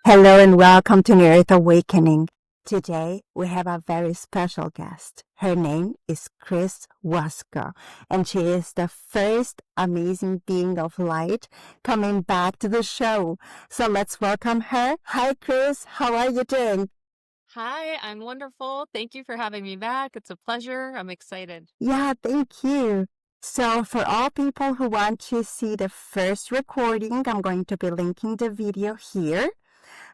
Hello and welcome to New Earth Awakening. Today we have a very special guest. Her name is Chris Wasko, and she is the first amazing being of light coming back to the show. So let's welcome her. Hi, Chris. How are you doing? Hi, I'm wonderful. Thank you for having me back. It's a pleasure. I'm excited. Yeah, thank you. So for all people who want to see the first recording, I'm going to be linking the video here.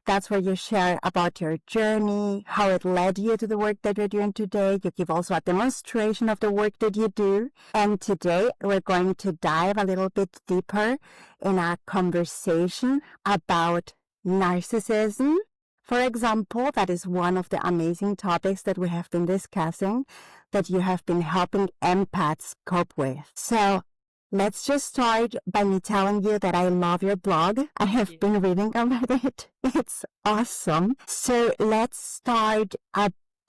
That's where you share about your journey, how it led you to the work that you're doing today. You give also a demonstration of the work that you do. And today we're going to dive a little bit deeper in a conversation about narcissism. For example, that is one of the amazing topics that we have been discussing that you have been helping empaths cope with. So let's just start by me telling you that I love your blog. I have been reading about it. It's awesome. So let's start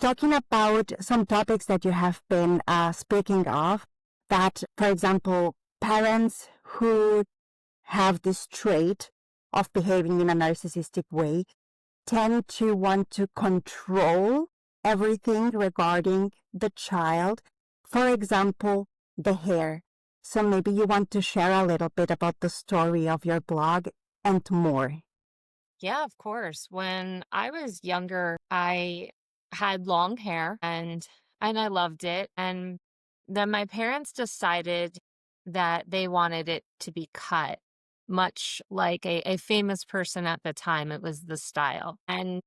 talking about some topics that you have been speaking of. That, for example, parents who have this trait of behaving in a narcissistic way tend to want to control everything regarding the child. For example, the hair. So maybe you want to share a little bit about the story of your blog and more. Yeah, of course. When I was younger, I had long hair and I loved it. And then my parents decided that they wanted it to be cut, much like a famous person at the time. It was the style. And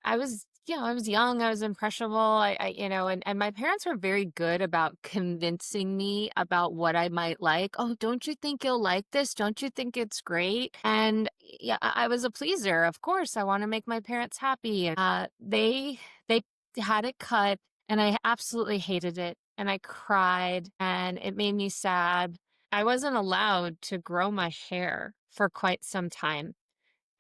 I was young, I was impressionable. And my parents were very good about convincing me about what I might like. Oh, don't you think you'll like this? Don't you think it's great? And yeah, I was a pleaser. Of course, I want to make my parents happy. They had it cut, and I absolutely hated it. And I cried, and it made me sad. I wasn't allowed to grow my hair for quite some time.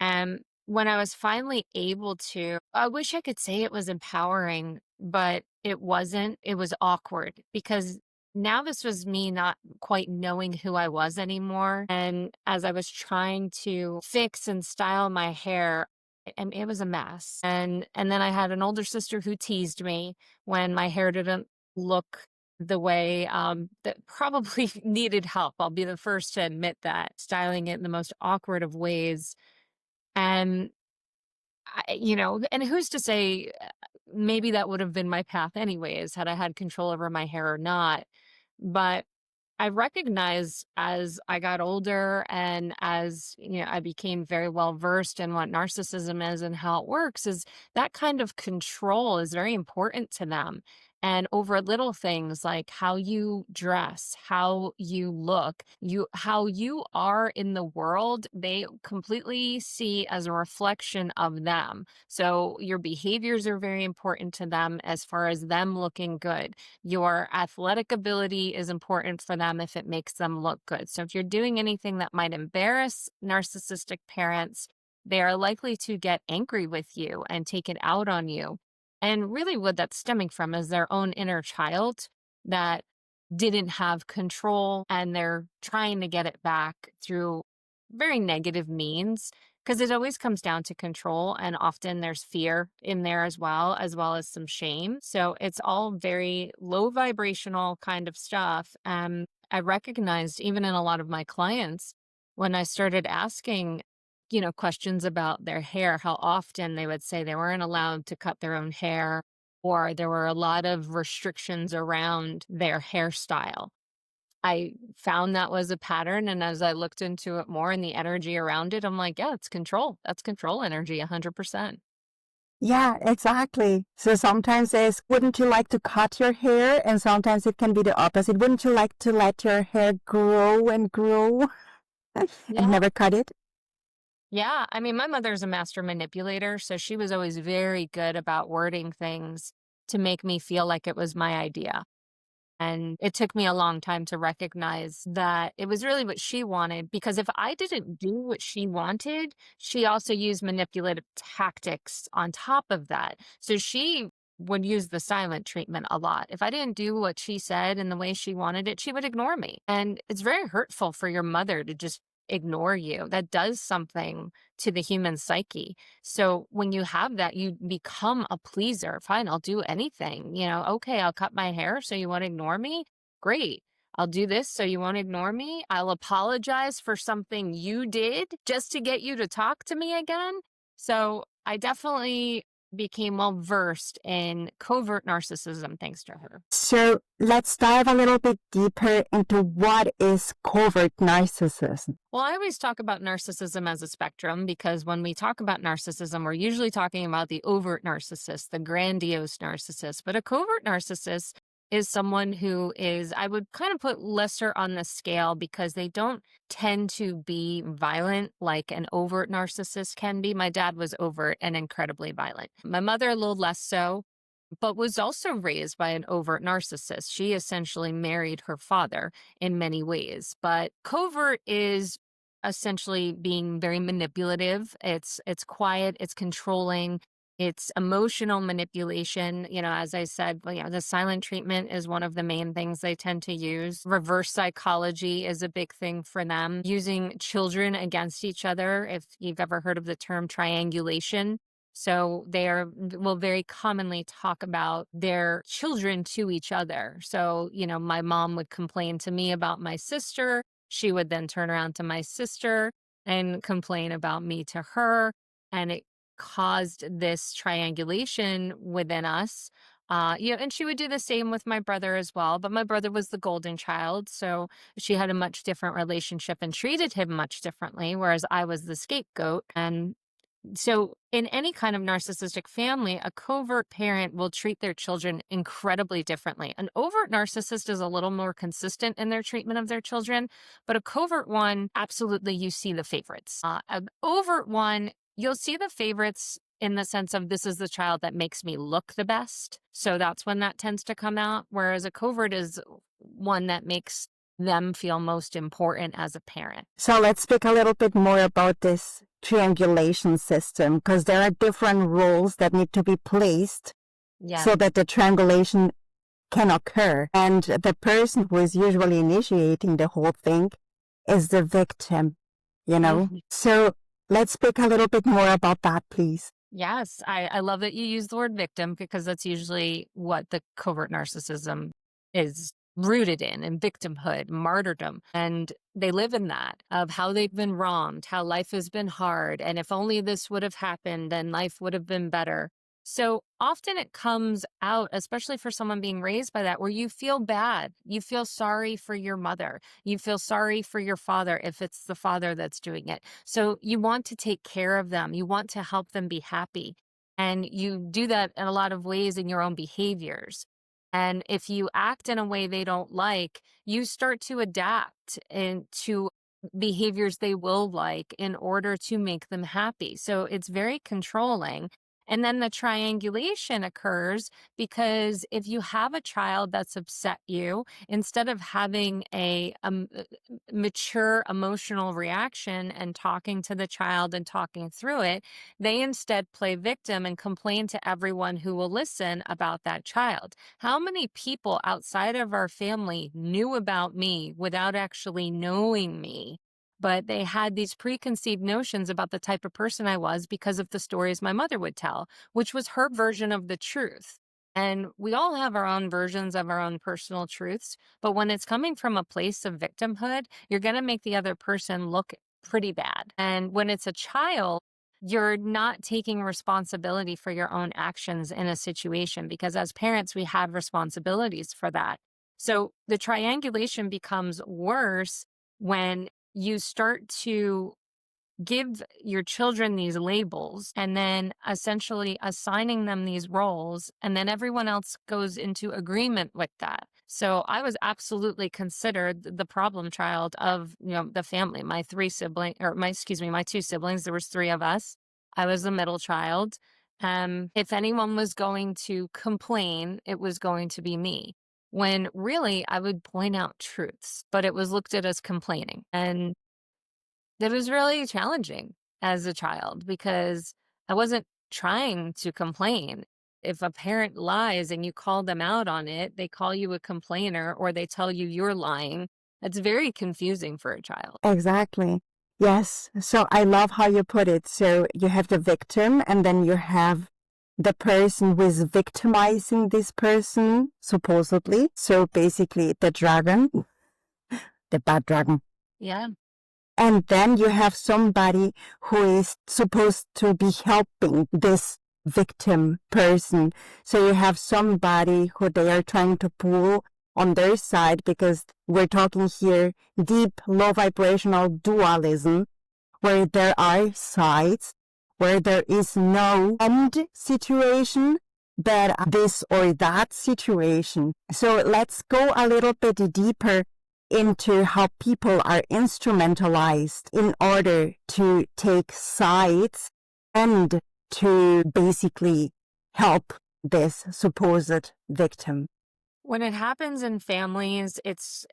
And when I was finally able to, I wish I could say it was empowering, but it wasn't. It was awkward because now this was me not quite knowing who I was anymore. And as I was trying to fix and style my hair, and it was a mess. And then I had an older sister who teased me when my hair didn't look the way that probably needed help. I'll be the first to admit that, styling it in the most awkward of ways. And and who's to say maybe that would have been my path anyways, had I had control over my hair or not. But I recognized as I got older and as I became very well versed in what narcissism is and how it works, is that kind of control is very important to them. And over little things like how you dress, how you look, how you are in the world, they completely see as a reflection of them. So your behaviors are very important to them as far as them looking good. Your athletic ability is important for them if it makes them look good. So if you're doing anything that might embarrass narcissistic parents, they are likely to get angry with you and take it out on you. And really, what that's stemming from is their own inner child that didn't have control, and they're trying to get it back through very negative means, because it always comes down to control, and often there's fear in there as well as some shame. So it's all very low vibrational kind of stuff. I recognized even in a lot of my clients when I started asking questions about their hair, how often they would say they weren't allowed to cut their own hair, or there were a lot of restrictions around their hairstyle. I found that was a pattern, and as I looked into it more and the energy around it, I'm like, yeah, it's control. That's control energy, 100%. Yeah, exactly. So sometimes it's, wouldn't you like to cut your hair? And sometimes it can be the opposite. Wouldn't you like to let your hair grow and grow and Yeah. never cut it? Yeah. I mean, my mother's a master manipulator, so she was always very good about wording things to make me feel like it was my idea. And it took me a long time to recognize that it was really what she wanted, because if I didn't do what she wanted, she also used manipulative tactics on top of that. So she would use the silent treatment a lot. If I didn't do what she said in the way she wanted it, she would ignore me. And it's very hurtful for your mother to just ignore you. That does something to the human psyche. So when you have that, you become a pleaser. Fine, I'll do anything. Okay, I'll cut my hair so you won't ignore me. Great. I'll do this so you won't ignore me. I'll apologize for something you did just to get you to talk to me again. So I definitely became well versed in covert narcissism thanks to her. So let's dive a little bit deeper into what is covert narcissism. Well, I always talk about narcissism as a spectrum because when we talk about narcissism, we're usually talking about the overt narcissist, the grandiose narcissist. But a covert narcissist is someone who is, I would kind of put lesser on the scale because they don't tend to be violent like an overt narcissist can be. My dad was overt and incredibly violent. My mother, a little less so, but was also raised by an overt narcissist. She essentially married her father in many ways. But covert is essentially being very manipulative. It's quiet, it's controlling, it's emotional manipulation. As I said, the silent treatment is one of the main things they tend to use. Reverse psychology is a big thing for them. Using children against each other, if you've ever heard of the term triangulation. So will very commonly talk about their children to each other. So, my mom would complain to me about my sister. She would then turn around to my sister and complain about me to her. And it caused this triangulation within us. And she would do the same with my brother as well. But my brother was the golden child. So she had a much different relationship and treated him much differently, whereas I was the scapegoat. And so, in any kind of narcissistic family, a covert parent will treat their children incredibly differently. An overt narcissist is a little more consistent in their treatment of their children, but a covert one, absolutely, you see the favorites. An overt one, you'll see the favorites in the sense of this is the child that makes me look the best. So that's when that tends to come out. Whereas a covert is one that makes them feel most important as a parent. So let's speak a little bit more about this triangulation system because there are different roles that need to be placed so that the triangulation can occur. And the person who is usually initiating the whole thing is the victim, So let's speak a little bit more about that, please. Yes, I love that you use the word victim because that's usually what the covert narcissism is rooted in victimhood, martyrdom. And they live in that of how they've been wronged, how life has been hard. And if only this would have happened, then life would have been better. So often it comes out, especially for someone being raised by that, where you feel bad. You feel sorry for your mother. You feel sorry for your father if it's the father that's doing it. So you want to take care of them. You want to help them be happy. And you do that in a lot of ways in your own behaviors. And if you act in a way they don't like, you start to adapt into behaviors they will like in order to make them happy. So it's very controlling. And then the triangulation occurs because if you have a child that's upset you, instead of having a mature emotional reaction and talking to the child and talking through it, they instead play victim and complain to everyone who will listen about that child. How many people outside of our family knew about me without actually knowing me? But they had these preconceived notions about the type of person I was because of the stories my mother would tell, which was her version of the truth. And we all have our own versions of our own personal truths. But when it's coming from a place of victimhood, you're going to make the other person look pretty bad. And when it's a child, you're not taking responsibility for your own actions in a situation because as parents, we have responsibilities for that. So the triangulation becomes worse when you start to give your children these labels and then essentially assigning them these roles, and then everyone else goes into agreement with that. So I was absolutely considered the problem child of the family. My my two siblings. There was three of us. I was the middle child. If anyone was going to complain, it was going to be me. When really I would point out truths, but it was looked at as complaining. And that was really challenging as a child because I wasn't trying to complain. If a parent lies and you call them out on it, they call you a complainer or they tell you you're lying. That's very confusing for a child. Exactly. Yes. So I love how you put it. So you have the victim, and then you have the person who is victimizing this person, supposedly. So basically, the dragon, the bad dragon. Yeah. And then you have somebody who is supposed to be helping this victim person. So you have somebody who they are trying to pull on their side, because we're talking here deep, low vibrational dualism, where there are sides, where there is no end situation, but this or that situation. So let's go a little bit deeper into how people are instrumentalized in order to take sides and to basically help this supposed victim. When it happens in families, it's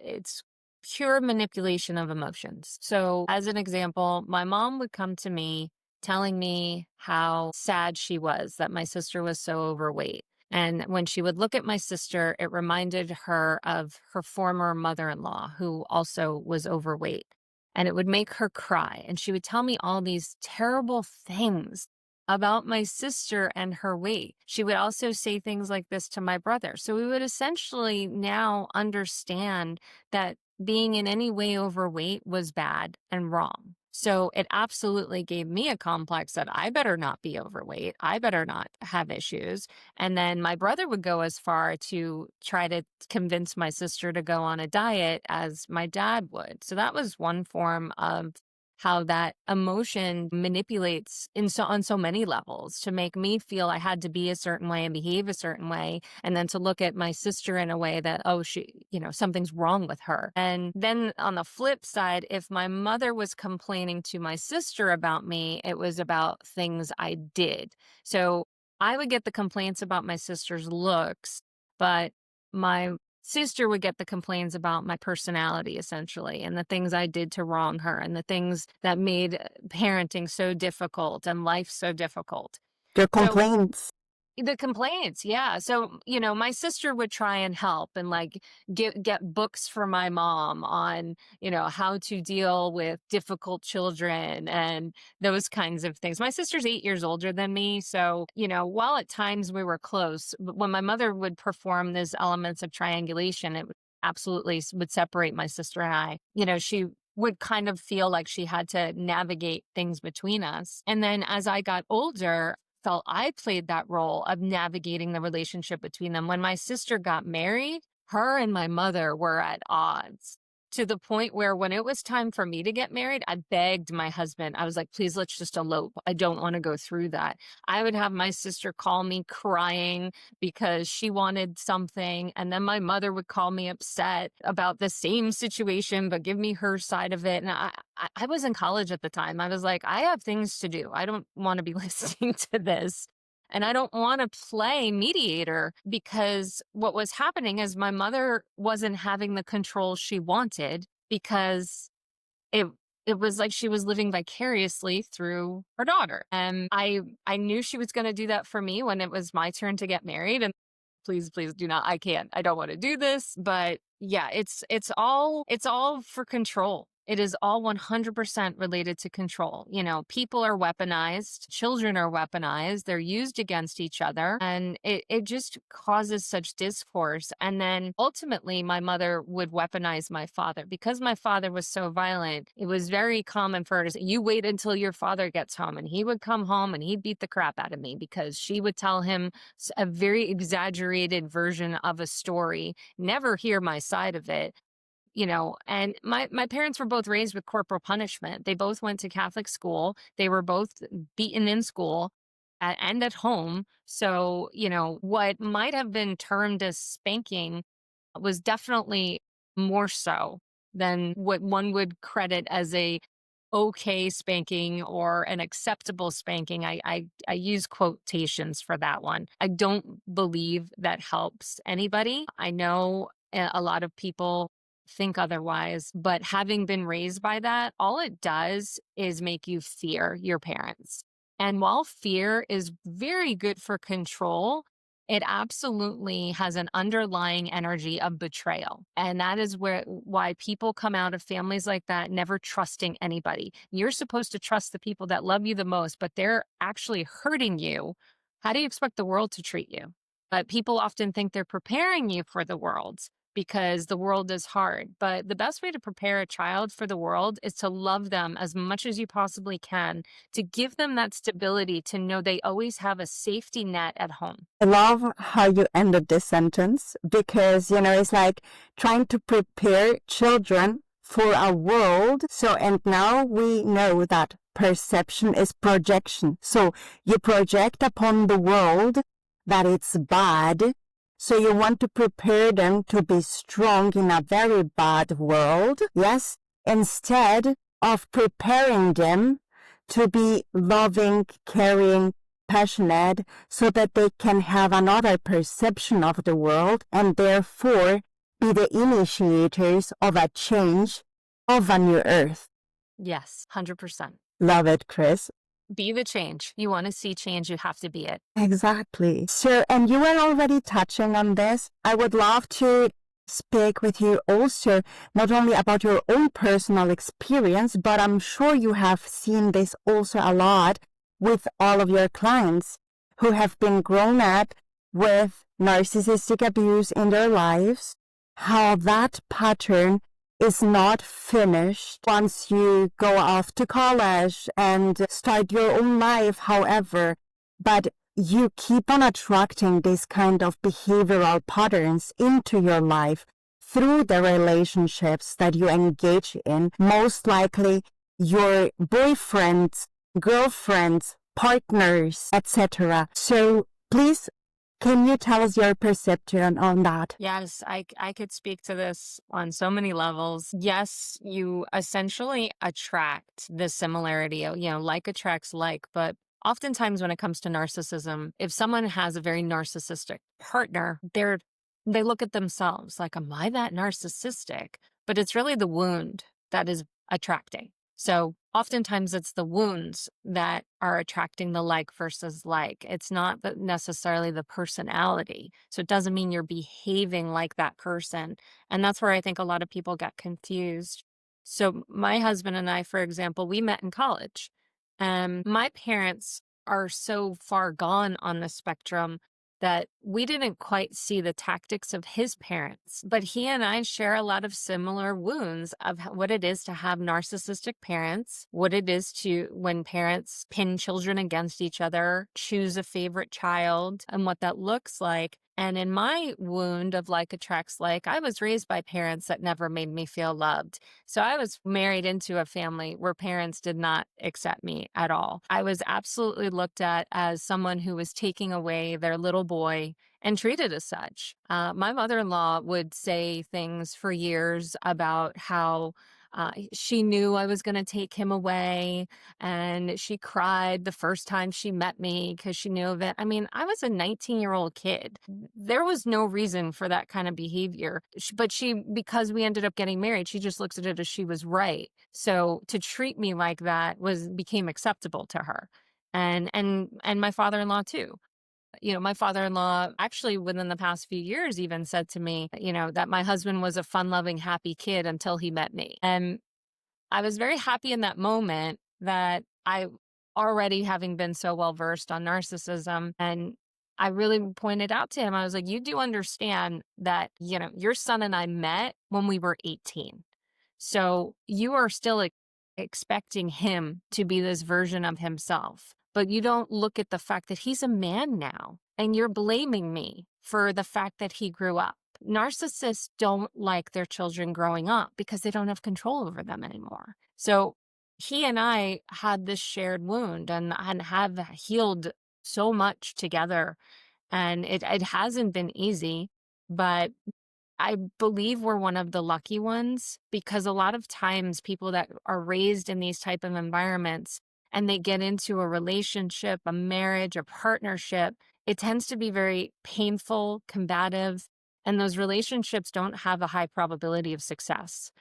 pure manipulation of emotions. So, as an example, my mom would come to me telling me how sad she was that my sister was so overweight. And when she would look at my sister, it reminded her of her former mother-in-law, who also was overweight. And it would make her cry. And she would tell me all these terrible things about my sister and her weight. She would also say things like this to my brother. So we would essentially now understand that being in any way overweight was bad and wrong. So it absolutely gave me a complex that I better not be overweight. I better not have issues. And then my brother would go as far to try to convince my sister to go on a diet as my dad would. So that was one form of how that emotion manipulates on so many levels to make me feel I had to be a certain way and behave a certain way, and then to look at my sister in a way that, oh, she, something's wrong with her. And then on the flip side, if my mother was complaining to my sister about me, it was about things I did. So I would get the complaints about my sister's looks, but my sister would get the complaints about my personality, essentially, and the things I did to wrong her, and the things that made parenting so difficult and life so difficult. Their So complaints. the complaints, yeah. So, my sister would try and help and like get books for my mom on, how to deal with difficult children and those kinds of things. My sister's 8 years older than me. So, while at times we were close, when my mother would perform these elements of triangulation, it absolutely would separate my sister and I. She would kind of feel like she had to navigate things between us. And then as I got older, felt I played that role of navigating the relationship between them. When my sister got married, her and my mother were at odds, to the point where when it was time for me to get married, I begged my husband. I was like, please, let's just elope. I don't want to go through that. I would have my sister call me crying because she wanted something. And then my mother would call me upset about the same situation, but give me her side of it. And I was in college at the time. I was like, I have things to do. I don't want to be listening to this. And I don't want to play mediator, because what was happening is my mother wasn't having the control she wanted, because it it was like she was living vicariously through her daughter. And I knew she was going to do that for me when it was my turn to get married. And please, please do not. I can't. I don't want to do this. But yeah, it's all for control. It is all 100% related to control. People are weaponized, children are weaponized, they're used against each other, and it just causes such discourse. And then ultimately, my mother would weaponize my father. Because my father was so violent, it was very common for her to say, you wait until your father gets home. And he would come home and he'd beat the crap out of me, because she would tell him a very exaggerated version of a story, never hear my side of it. And my parents were both raised with corporal punishment. They both went to Catholic school. They were both beaten in school and at home. So, what might have been termed as spanking was definitely more so than what one would credit as a okay spanking or an acceptable spanking. I use quotations for that one. I don't believe that helps anybody. I know a lot of people think otherwise, but having been raised by that, all it does is make you fear your parents. And while fear is very good for control, It absolutely has an underlying energy of betrayal. And that is why people come out of families like that never trusting anybody. You're supposed to trust the people that love you the most, but they're actually hurting you. How do you expect the world to treat you? But people often think they're preparing you for the world because the world is hard. But the best way to prepare a child for the world is to love them as much as you possibly can, to give them that stability, to know they always have a safety net at home. I love how you ended this sentence because, it's like trying to prepare children for a world. So, and now we know that perception is projection. So you project upon the world that it's bad. So you want to prepare them to be strong in a very bad world. Yes. Instead of preparing them to be loving, caring, passionate, so that they can have another perception of the world and therefore be the initiators of a change of a new earth. Yes, 100%. Love it, Chris. Be the change. You want to see change, you have to be it. Exactly. So, and you were already touching on this. I would love to speak with you also, not only about your own personal experience, but I'm sure you have seen this also a lot with all of your clients who have been grown up with narcissistic abuse in their lives, how that pattern is not finished once you go off to college and start your own life, however, but you keep on attracting these kind of behavioral patterns into your life through the relationships that you engage in, most likely your boyfriends, girlfriends, partners, etc. So please, can you tell us your perception on that? Yes, I could speak to this on so many levels. Yes, you essentially attract the similarity, like attracts like, but oftentimes when it comes to narcissism, if someone has a very narcissistic partner, they look at themselves like, am I that narcissistic? But it's really the wound that is attracting. So oftentimes it's the wounds that are attracting the like versus like. It's not necessarily the personality. So it doesn't mean you're behaving like that person. And that's where I think a lot of people get confused. So my husband and I, for example, we met in college. My parents are so far gone on the spectrum that we didn't quite see the tactics of his parents. But he and I share a lot of similar wounds of what it is to have narcissistic parents, what it is to when parents pin children against each other, choose a favorite child, and what that looks like. And in my wound of like attracts like, I was raised by parents that never made me feel loved. So I was married into a family where parents did not accept me at all. I was absolutely looked at as someone who was taking away their little boy and treated as such. My mother-in-law would say things for years about how she knew I was going to take him away, and she cried the first time she met me because she knew that. I mean, I was a 19-year-old kid. There was no reason for that kind of behavior. But because we ended up getting married, she just looked at it as she was right. So to treat me like that became acceptable to her. And my father-in-law too. My father-in-law actually within the past few years even said to me, that my husband was a fun-loving, happy kid until he met me. And I was very happy in that moment that I already having been so well versed on narcissism. And I really pointed out to him, I was like, you do understand that, your son and I met when we were 18. So you are still expecting him to be this version of himself, but you don't look at the fact that he's a man now and you're blaming me for the fact that he grew up. Narcissists don't like their children growing up because they don't have control over them anymore. So he and I had this shared wound and have healed so much together. And it hasn't been easy, but I believe we're one of the lucky ones because a lot of times people that are raised in these type of environments and they get into a relationship, a marriage, a partnership, it tends to be very painful, combative, and those relationships don't have a high probability of success.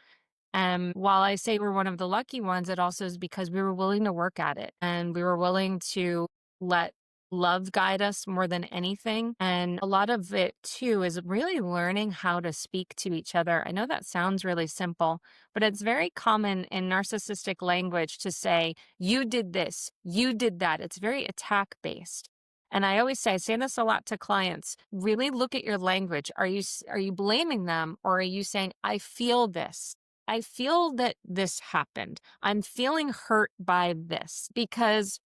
And while I say we're one of the lucky ones, it also is because we were willing to work at it and we were willing to let love guide us more than anything. And a lot of it too is really learning how to speak to each other. I know that sounds really simple, but it's very common in narcissistic language to say, you did this, you did that. It's very attack based. And I always say, I say this a lot to clients, really look at your language. Are you blaming them, or are you saying, I feel this? I feel that this happened. I'm feeling hurt by this. Because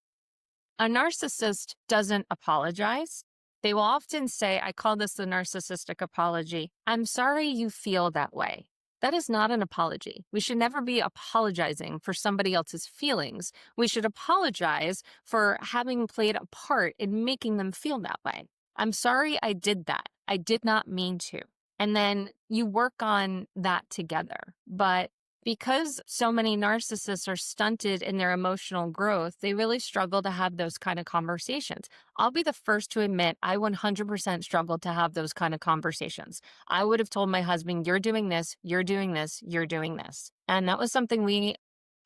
a narcissist doesn't apologize. They will often say, I call this the narcissistic apology. I'm sorry you feel that way. That is not an apology. We should never be apologizing for somebody else's feelings. We should apologize for having played a part in making them feel that way. I'm sorry I did that. I did not mean to. And then you work on that together. But because so many narcissists are stunted in their emotional growth, they really struggle to have those kind of conversations. I'll be the first to admit I 100% struggled to have those kind of conversations. I would have told my husband, you're doing this, you're doing this, you're doing this. And that was something we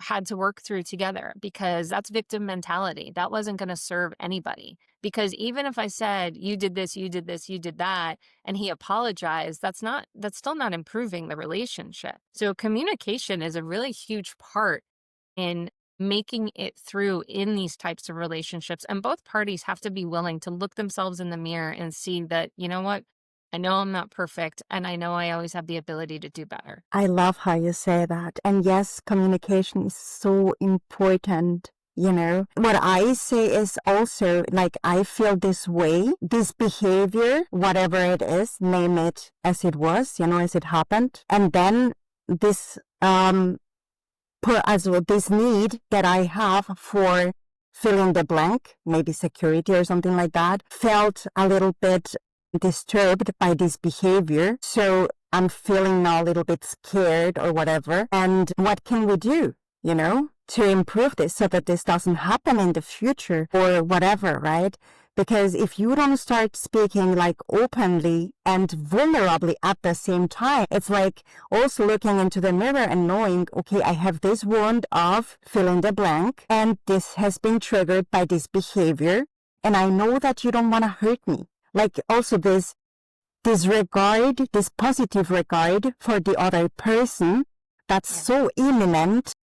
had to work through together, because that's victim mentality. That wasn't going to serve anybody. Because even if I said, you did this, you did this, you did that, and he apologized, that's still not improving the relationship. So communication is a really huge part in making it through in these types of relationships. And both parties have to be willing to look themselves in the mirror and see that, you know what? I know I'm not perfect, and I know I always have the ability to do better. I love how you say that. And yes, communication is so important. You know, what I say is also, like, I feel this way, this behavior, whatever it is, name it as it was, you know, as it happened. And then this, as well, this need that I have for fill in the blank, maybe security or something like that, felt a little bit disturbed by this behavior. So I'm feeling now a little bit scared or whatever. And what can we do, you know, to improve this so that this doesn't happen in the future or whatever, right? Because if you don't start speaking like openly and vulnerably at the same time, it's like also looking into the mirror and knowing, okay, I have this wound of fill in the blank, and this has been triggered by this behavior. And I know that you don't want to hurt me. Like also this regard, this positive regard for the other person, that's so imminent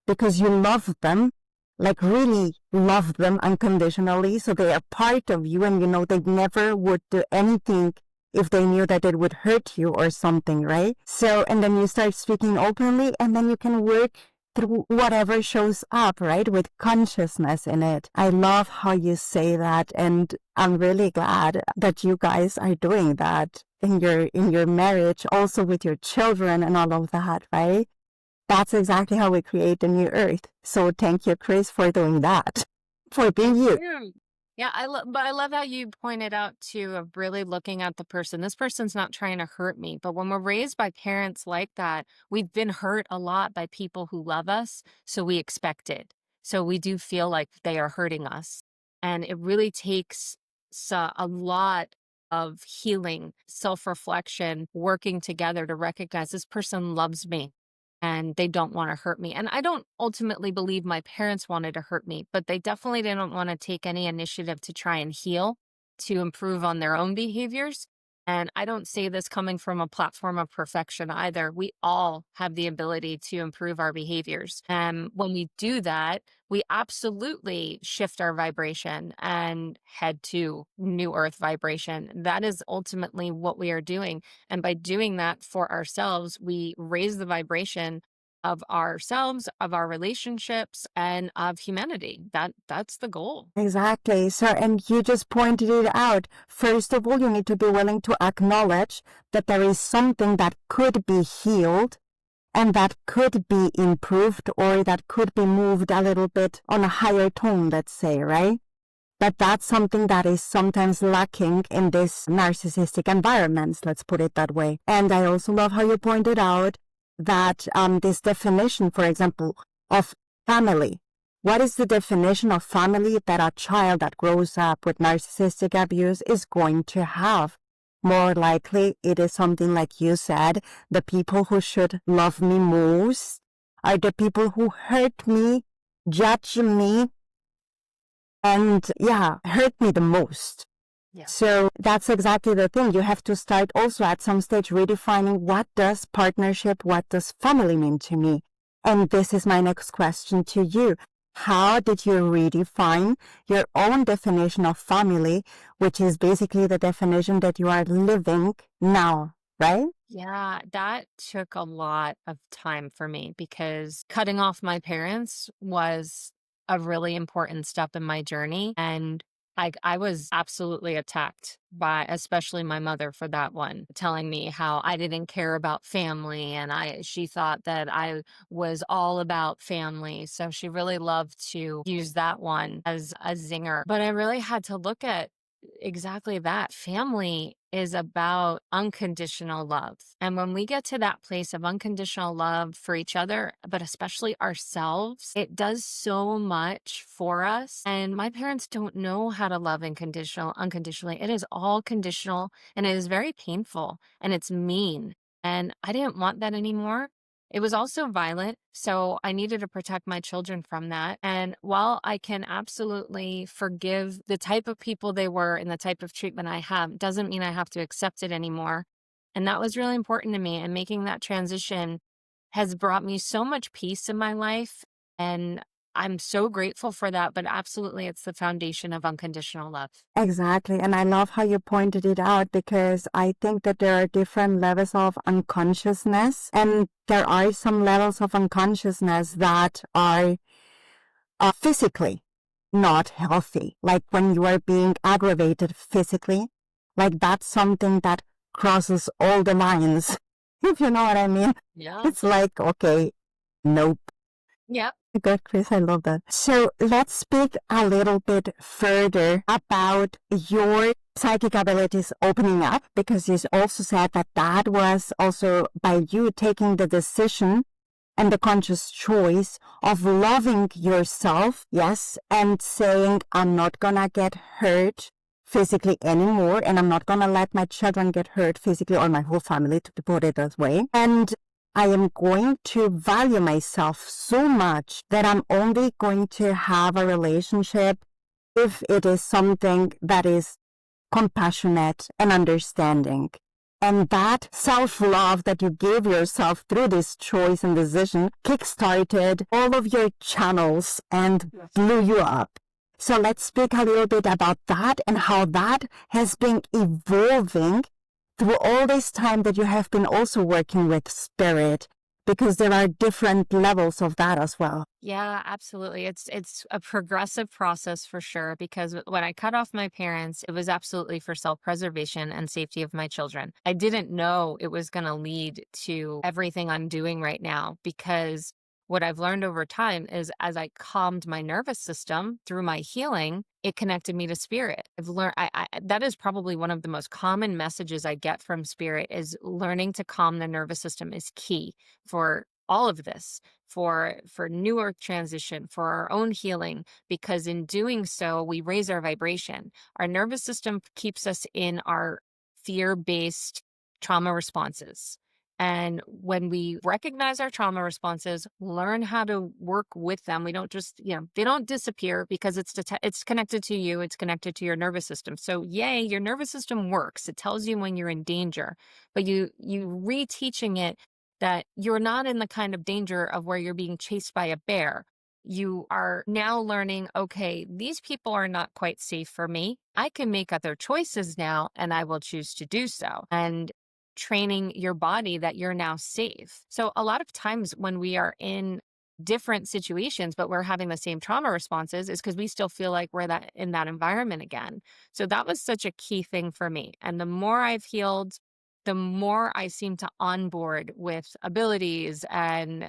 because you love them, like really love them unconditionally. So they are part of you, and you know they never would do anything if they knew that it would hurt you or something, right? So, and then you start speaking openly, and then you can work through whatever shows up, right? With consciousness in it. I love how you say that, and I'm really glad that you guys are doing that in your marriage, also with your children and all of that, right? That's exactly how we create a new earth. So thank you, Chris, for doing that, for being you. Yeah, but I love how you pointed out too of really looking at the person. This person's not trying to hurt me, but when we're raised by parents like that, we've been hurt a lot by people who love us, so we expect it. So we do feel like they are hurting us, and it really takes a lot of healing, self-reflection, working together to recognize this person loves me and they don't want to hurt me. And I don't ultimately believe my parents wanted to hurt me, but they definitely didn't want to take any initiative to try and heal, to improve on their own behaviors. And I don't say this coming from a platform of perfection either. We all have the ability to improve our behaviors. And when we do that, we absolutely shift our vibration and head to new earth vibration. That is ultimately what we are doing. And by doing that for ourselves, we raise the vibration of ourselves, of our relationships, and of humanity. That's the goal. Exactly. So, and you just pointed it out. First of all, you need to be willing to acknowledge that there is something that could be healed and that could be improved, or that could be moved a little bit on a higher tone, let's say, right? But that's something that is sometimes lacking in this narcissistic environments, let's put it that way. And I also love how you pointed out that this definition, for example, of family. What is the definition of family that a child that grows up with narcissistic abuse is going to have? More likely, it is something like you said, the people who should love me most are the people who hurt me, judge me, and yeah, hurt me the most. Yeah. So that's exactly the thing. You have to start also at some stage redefining what does partnership, what does family mean to me? And this is my next question to you. How did you redefine your own definition of family, which is basically the definition that you are living now, right? Yeah, that took a lot of time for me because cutting off my parents was a really important step in my journey. And I was absolutely attacked by especially my mother for that one, telling me how I didn't care about family and she thought that I was all about family. So she really loved to use that one as a zinger. But I really had to look at exactly that. Family is about unconditional love. And when we get to that place of unconditional love for each other, but especially ourselves, it does so much for us. And my parents don't know how to love unconditionally. It is all conditional and it is very painful and it's mean. And I didn't want that anymore. It was also violent, so I needed to protect my children from that. And while I can absolutely forgive the type of people they were and the type of treatment I have, doesn't mean I have to accept it anymore. And that was really important to me. And making that transition has brought me so much peace in my life. And I'm so grateful for that. But absolutely, it's the foundation of unconditional love. Exactly. And I love how you pointed it out because I think that there are different levels of unconsciousness, and there are some levels of unconsciousness that are physically not healthy. Like when you are being aggravated physically, like that's something that crosses all the lines, if you know what I mean. Yeah. It's like, okay, nope. Yep. Good, Chris. I love that. So let's speak a little bit further about your psychic abilities opening up, because you also said that that was also by you taking the decision and the conscious choice of loving yourself, yes, and saying, I'm not gonna get hurt physically anymore, and I'm not gonna let my children get hurt physically, or my whole family, to put it that way. And I am going to value myself so much that I'm only going to have a relationship if it is something that is compassionate and understanding. And that self-love that you gave yourself through this choice and decision kickstarted all of your channels and blew you up. So let's speak a little bit about that and how that has been evolving through all this time that you have been also working with spirit, because there are different levels of that as well. Yeah, absolutely. It's a progressive process for sure because when I cut off my parents, it was absolutely for self-preservation and safety of my children. I didn't know it was going to lead to everything I'm doing right now because what I've learned over time is as I calmed my nervous system through my healing, it connected me to spirit. I've learned that is probably one of the most common messages I get from spirit is learning to calm the nervous system is key for all of this, for new earth transition, for our own healing, because in doing so we raise our vibration. Our nervous system keeps us in our fear-based trauma responses. And when we recognize our trauma responses, learn how to work with them, we don't just, they don't disappear because it's connected to you, it's connected to your nervous system. So yay, your nervous system works. It tells you when you're in danger, but you reteaching it that you're not in the kind of danger of where you're being chased by a bear. You are now learning, okay, these people are not quite safe for me. I can make other choices now, and I will choose to do so. And training your body that you're now safe. So a lot of times when we are in different situations, but we're having the same trauma responses is because we still feel like we're in that environment again. So that was such a key thing for me. And the more I've healed, the more I seem to onboard with abilities and,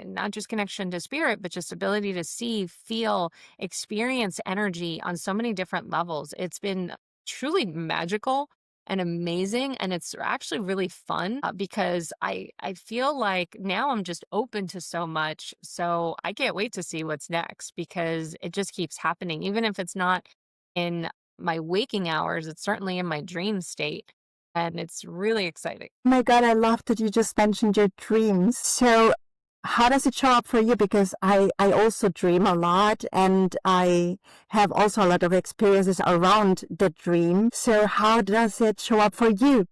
not just connection to spirit, but just ability to see, feel, experience energy on so many different levels. It's been truly magical and amazing. And it's actually really fun because I feel like now I'm just open to so much. So I can't wait to see what's next because it just keeps happening. Even if it's not in my waking hours, it's certainly in my dream state. And it's really exciting. Oh my God, I love that you just mentioned your dreams. So how does it show up for you? Because I also dream a lot, and I have also a lot of experiences around the dream. So how does it show up for you?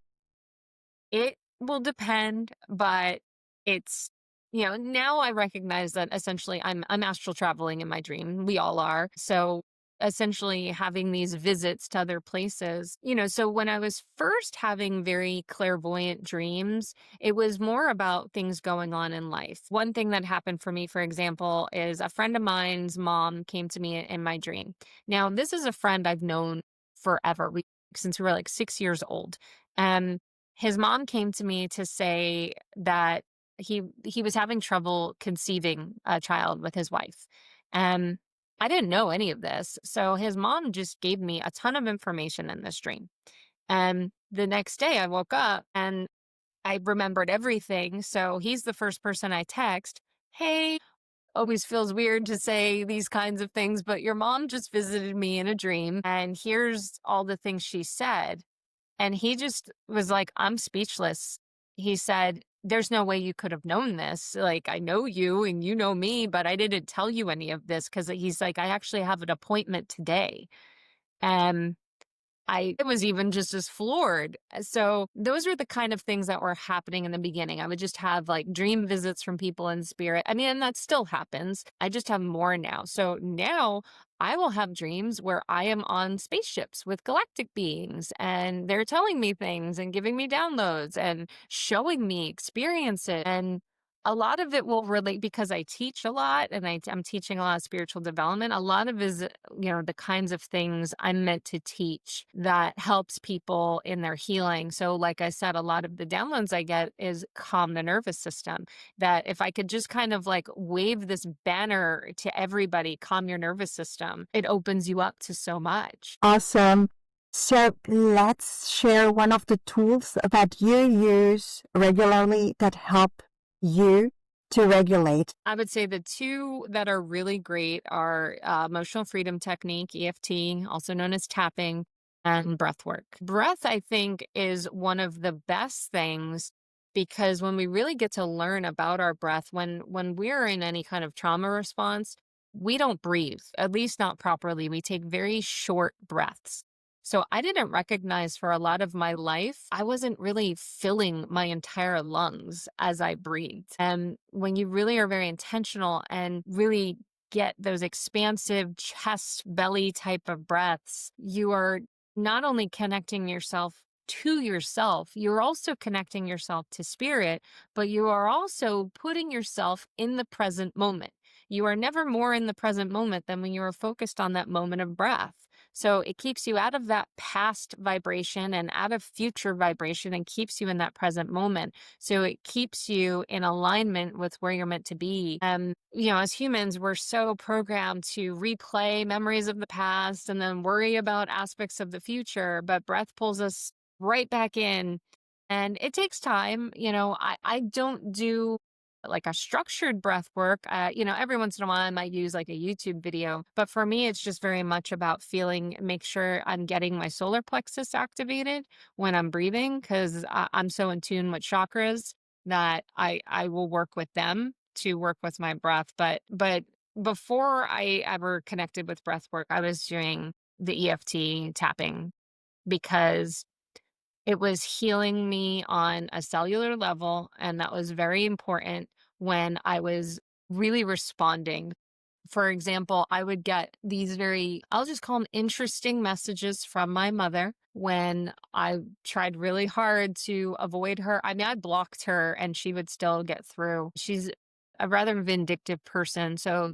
It will depend, but it's, now I recognize that essentially I'm astral traveling in my dream. We all are. So essentially having these visits to other places, so when I was first having very clairvoyant dreams, it was more about things going on in life. One thing that happened for me, for example, is a friend of mine's mom came to me in my dream. Now, this is a friend I've known forever. Since we were like 6 years old. And his mom came to me to say that he was having trouble conceiving a child with his wife. And I didn't know any of this. So his mom just gave me a ton of information in this dream. And the next day I woke up and I remembered everything. So he's the first person I text. Hey, always feels weird to say these kinds of things, but your mom just visited me in a dream and here's all the things she said. And he just was like, "I'm speechless." He said, "There's no way you could have known this. Like, I know you and you know me, but I didn't tell you any of this." Because he's like, "I actually have an appointment today." And I was even just as floored. So those were the kind of things that were happening in the beginning. I would just have like dream visits from people in spirit. I mean, and that still happens. I just have more now. So now I will have dreams where I am on spaceships with galactic beings and they're telling me things and giving me downloads and showing me experiences. And a lot of it will relate because I teach a lot and I'm teaching a lot of spiritual development. A lot of is, the kinds of things I'm meant to teach that helps people in their healing. So, like I said, a lot of the downloads I get is calm the nervous system. That if I could just kind of like wave this banner to everybody, calm your nervous system, it opens you up to so much. Awesome. So let's share one of the tools that you use regularly that help you to regulate. I would say the two that are really great are emotional freedom technique, EFT, also known as tapping, and breath work. Breath, I think, is one of the best things because when we really get to learn about our breath, when we're in any kind of trauma response, we don't breathe, at least not properly. We take very short breaths. So I didn't recognize for a lot of my life, I wasn't really filling my entire lungs as I breathed. And when you really are very intentional and really get those expansive chest belly type of breaths, you are not only connecting yourself to yourself, you're also connecting yourself to spirit, but you are also putting yourself in the present moment. You are never more in the present moment than when you are focused on that moment of breath. So it keeps you out of that past vibration and out of future vibration and keeps you in that present moment. So it keeps you in alignment with where you're meant to be. As humans, we're so programmed to replay memories of the past and then worry about aspects of the future, but breath pulls us right back in. And it takes time. I don't do like a structured breath work. Every once in a while I might use like a YouTube video, but for me, it's just very much about make sure I'm getting my solar plexus activated when I'm breathing because I'm so in tune with chakras that I will work with them to work with my breath. But before I ever connected with breath work, I was doing the EFT tapping because it was healing me on a cellular level, and that was very important when I was really responding. For example, I would get these I'll just call them interesting messages from my mother when I tried really hard to avoid her. I mean, I blocked her and she would still get through. She's a rather vindictive person. So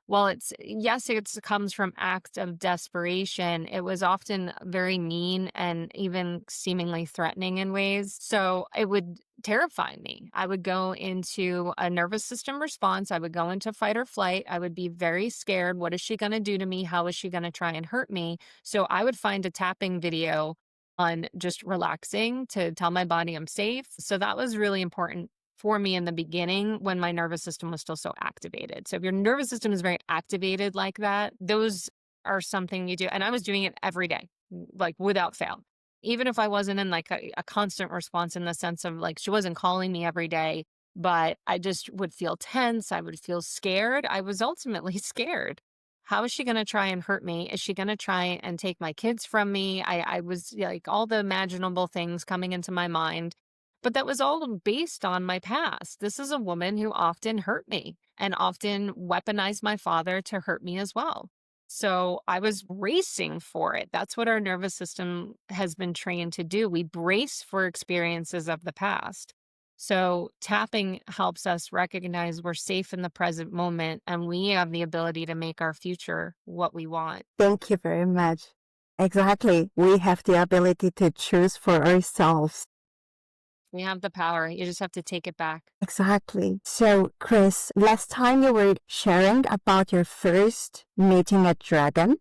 while yes, it comes from acts of desperation, it was often very mean and even seemingly threatening in ways. So it would terrify me. I would go into a nervous system response. I would go into fight or flight. I would be very scared. What is she going to do to me? How is she going to try and hurt me? So I would find a tapping video on just relaxing to tell my body I'm safe. So that was really important for me in the beginning when my nervous system was still so activated. So if your nervous system is very activated like that, those are something you do. And I was doing it every day, like without fail. Even if I wasn't in like a constant response in the sense of like she wasn't calling me every day, but I just would feel tense. I would feel scared. I was ultimately scared. How is she going to try and hurt me? Is she going to try and take my kids from me? I was like all the imaginable things coming into my mind, but that was all based on my past. This is a woman who often hurt me and often weaponized my father to hurt me as well. So I was racing for it. That's what our nervous system has been trained to do. We brace for experiences of the past. So tapping helps us recognize we're safe in the present moment and we have the ability to make our future what we want. Thank you very much. Exactly. We have the ability to choose for ourselves. We have the power. You just have to take it back. Exactly. So, Chris, last time you were sharing about your first meeting a dragon.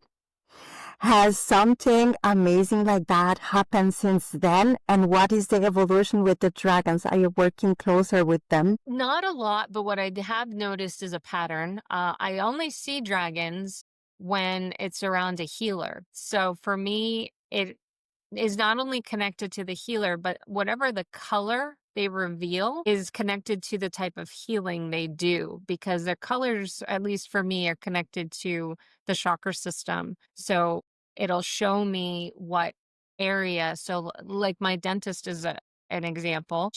Has something amazing like that happened since then? And what is the evolution with the dragons? Are you working closer with them? Not a lot, but what I have noticed is a pattern. I only see dragons when it's around a healer. So for me, it is not only connected to the healer, but whatever the color they reveal is connected to the type of healing they do, because their colors, at least for me, are connected to the chakra system. So it'll show me what area. So like my dentist is an example.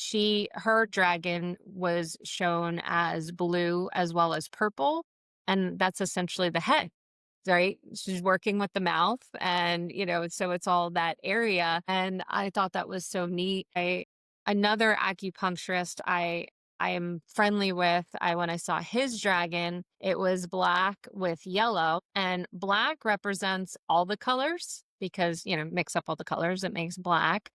Her dragon was shown as blue as well as purple. And that's essentially the head, right? She's working with the mouth and, so it's all that area. And I thought that was so neat. Another acupuncturist I am friendly with, when I saw his dragon, it was black with yellow, and black represents all the colors because, mix up all the colors, it makes black.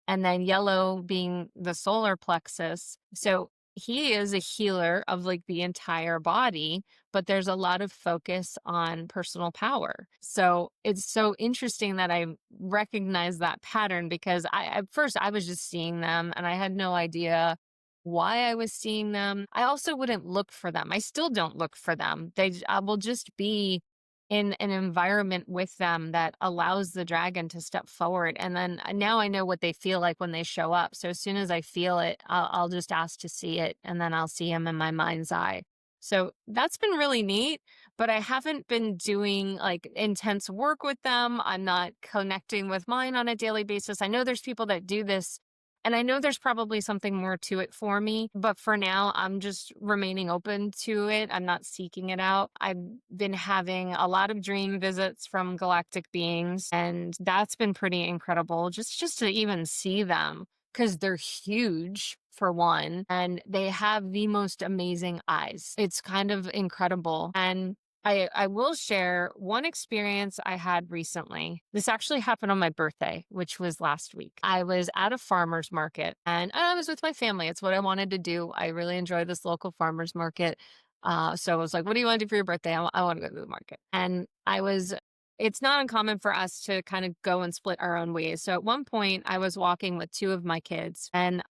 And then yellow being the solar plexus. So he is a healer of like the entire body, but there's a lot of focus on personal power. So it's so interesting that I recognize that pattern, because at first I was just seeing them and I had no idea why I was seeing them. I also wouldn't look for them. I still don't look for them. I will just be in an environment with them that allows the dragon to step forward. And then now I know what they feel like when they show up. So as soon as I feel it, I'll just ask to see it, and then I'll see him in my mind's eye. So that's been really neat, but I haven't been doing like intense work with them. I'm not connecting with mine on a daily basis. I know there's people that do this, and I know there's probably something more to it for me, but for now, I'm just remaining open to it. I'm not seeking it out. I've been having a lot of dream visits from galactic beings, and that's been pretty incredible just to even see them, because they're huge for one, and they have the most amazing eyes. It's kind of incredible. And I will share one experience I had recently. This actually happened on my birthday, which was last week. I was at a farmer's market and I was with my family. It's what I wanted to do. I really enjoy this local farmer's market. So I was like, what do you want to do for your birthday? I want to go to the market. And it's not uncommon for us to kind of go and split our own ways. So at one point, I was walking with two of my kids, and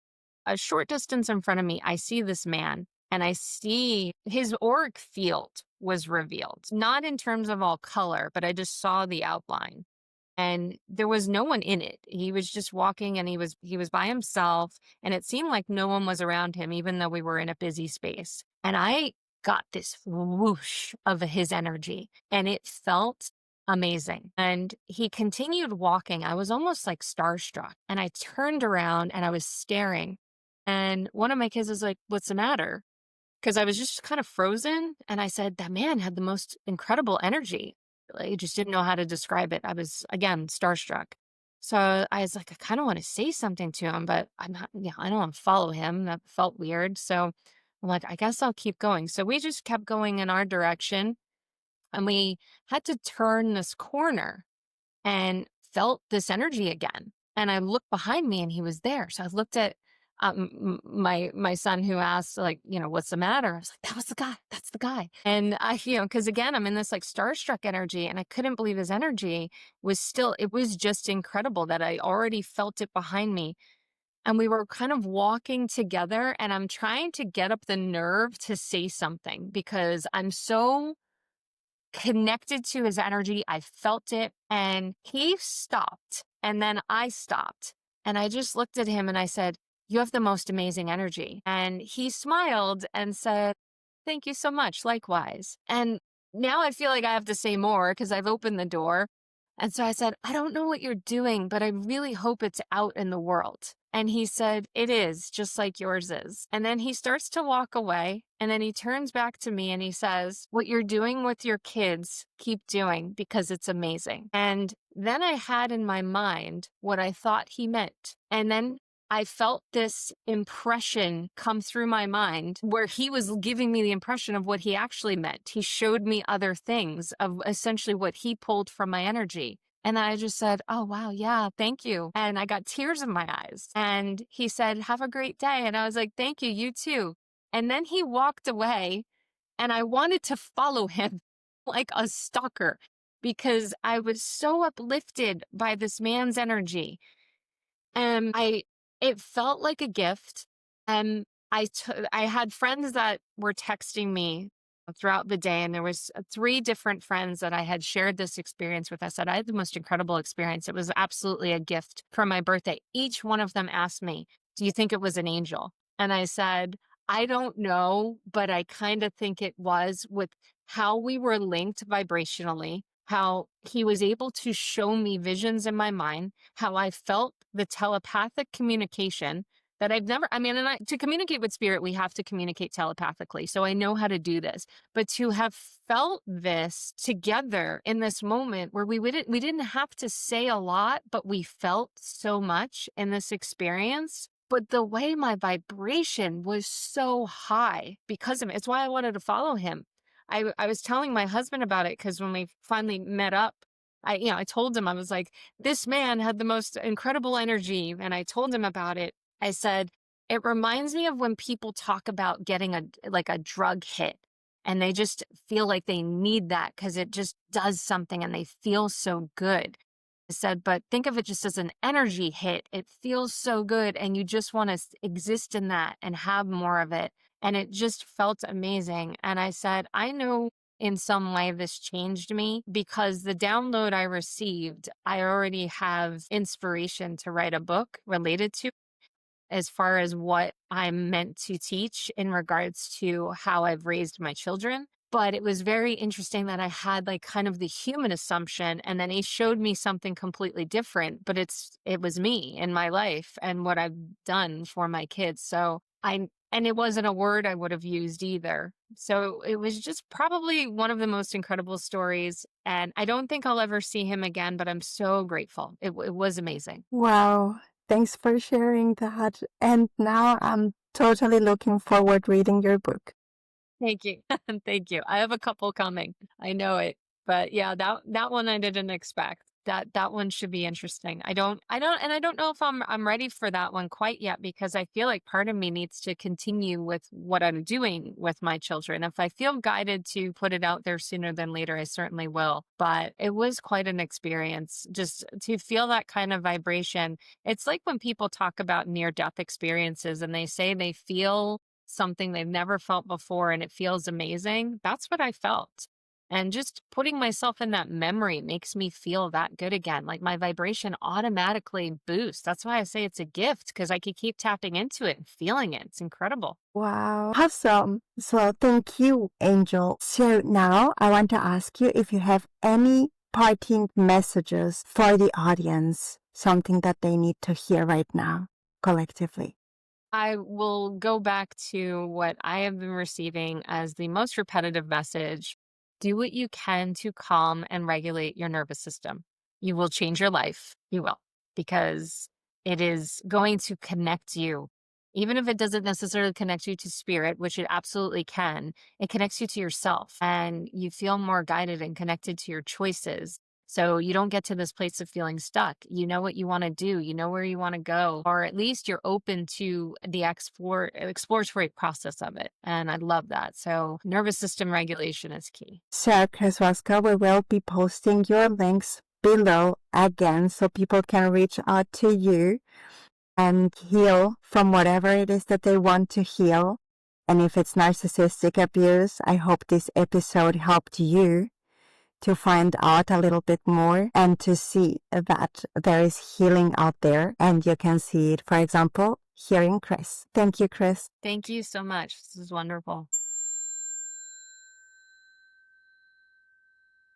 a short distance in front of me, I see this man, and I see his auric field was revealed, not in terms of all color, but I just saw the outline, and there was no one in it. He was just walking, and he was by himself, and it seemed like no one was around him, even though we were in a busy space. And I got this whoosh of his energy, and it felt amazing. And he continued walking. I was almost like starstruck, and I turned around and I was staring. And one of my kids was like, "What's the matter?" Because I was just kind of frozen. And I said, "That man had the most incredible energy." I just didn't know how to describe it. I was, again, starstruck. So I was like, I kind of want to say something to him, but I'm not, I don't want to follow him. That felt weird. So I'm like, I guess I'll keep going. So we just kept going in our direction, and we had to turn this corner and felt this energy again. And I looked behind me and he was there. So I looked at my son, who asked, like, what's the matter? I was like, that was the guy. That's the guy. And because again, I'm in this like starstruck energy, and I couldn't believe his energy it was just incredible that I already felt it behind me. And we were kind of walking together, and I'm trying to get up the nerve to say something because I'm so connected to his energy. I felt it, and he stopped, and then I stopped, and I just looked at him and I said, you have the most amazing energy. And he smiled and said, thank you so much. Likewise. And now I feel like I have to say more because I've opened the door. And so I said, I don't know what you're doing, but I really hope it's out in the world. And he said, it is, just like yours is. And then he starts to walk away. And then he turns back to me and he says, what you're doing with your kids, keep doing because it's amazing. And then I had in my mind what I thought he meant. And then I felt this impression come through my mind where he was giving me the impression of what he actually meant. He showed me other things of essentially what he pulled from my energy. And I just said, oh, wow, yeah, thank you. And I got tears in my eyes. And he said, have a great day. And I was like, thank you, you too. And then he walked away and I wanted to follow him like a stalker because I was so uplifted by this man's energy. And it felt like a gift. And I had friends that were texting me throughout the day, and there was 3 different friends that I had shared this experience with. I said, I had the most incredible experience. It was absolutely a gift for my birthday. Each one of them asked me, do you think it was an angel? And I said, I don't know, but I kind of think it was with how we were linked vibrationally, how he was able to show me visions in my mind, how I felt the telepathic communication that I've never, to communicate with spirit, we have to communicate telepathically. So I know how to do this, but to have felt this together in this moment where we didn't have to say a lot, but we felt so much in this experience. But the way my vibration was so high because of it, it's why I wanted to follow him. I was telling my husband about it because when we finally met up, I told him, I was like, this man had the most incredible energy. And I told him about it. I said, it reminds me of when people talk about getting a drug hit and they just feel like they need that because it just does something and they feel so good. I said, but think of it just as an energy hit. It feels so good and you just want to exist in that and have more of it. And it just felt amazing. And I said, I know in some way this changed me because the download I received, I already have inspiration to write a book related to as far as what I'm meant to teach in regards to how I've raised my children. But it was very interesting that I had like kind of the human assumption, and then he showed me something completely different, but it was me in my life and what I've done for my kids. So and it wasn't a word I would have used either. So it was just probably one of the most incredible stories. And I don't think I'll ever see him again, but I'm so grateful. It was amazing. Wow. Thanks for sharing that. And now I'm totally looking forward reading your book. Thank you. Thank you. I have a couple coming. I know it. But yeah, that one I didn't expect. That one should be interesting. I don't know if I'm ready for that one quite yet because I feel like part of me needs to continue with what I'm doing with my children. If I feel guided to put it out there sooner than later, I certainly will. But it was quite an experience just to feel that kind of vibration. It's like when people talk about near-death experiences and they say they feel something they've never felt before and it feels amazing. That's what I felt. And just putting myself in that memory makes me feel that good again. Like my vibration automatically boosts. That's why I say it's a gift because I could keep tapping into it and feeling it. It's incredible. Wow. Awesome. So thank you, Angel. So now I want to ask you if you have any parting messages for the audience, something that they need to hear right now collectively. I will go back to what I have been receiving as the most repetitive message. Do what you can to calm and regulate your nervous system. You will change your life. You will, because it is going to connect you. Even if it doesn't necessarily connect you to spirit, which it absolutely can, it connects you to yourself and you feel more guided and connected to your choices. So you don't get to this place of feeling stuck. You know what you want to do. You know where you want to go, or at least you're open to the exploratory process of it. And I love that. So nervous system regulation is key. So, Chris Wasko, we will be posting your links below again so people can reach out to you and heal from whatever it is that they want to heal. And if it's narcissistic abuse, I hope this episode helped you to find out a little bit more and to see that there is healing out there and you can see it, for example, hearing Chris. Thank you, Chris. Thank you so much. This is wonderful.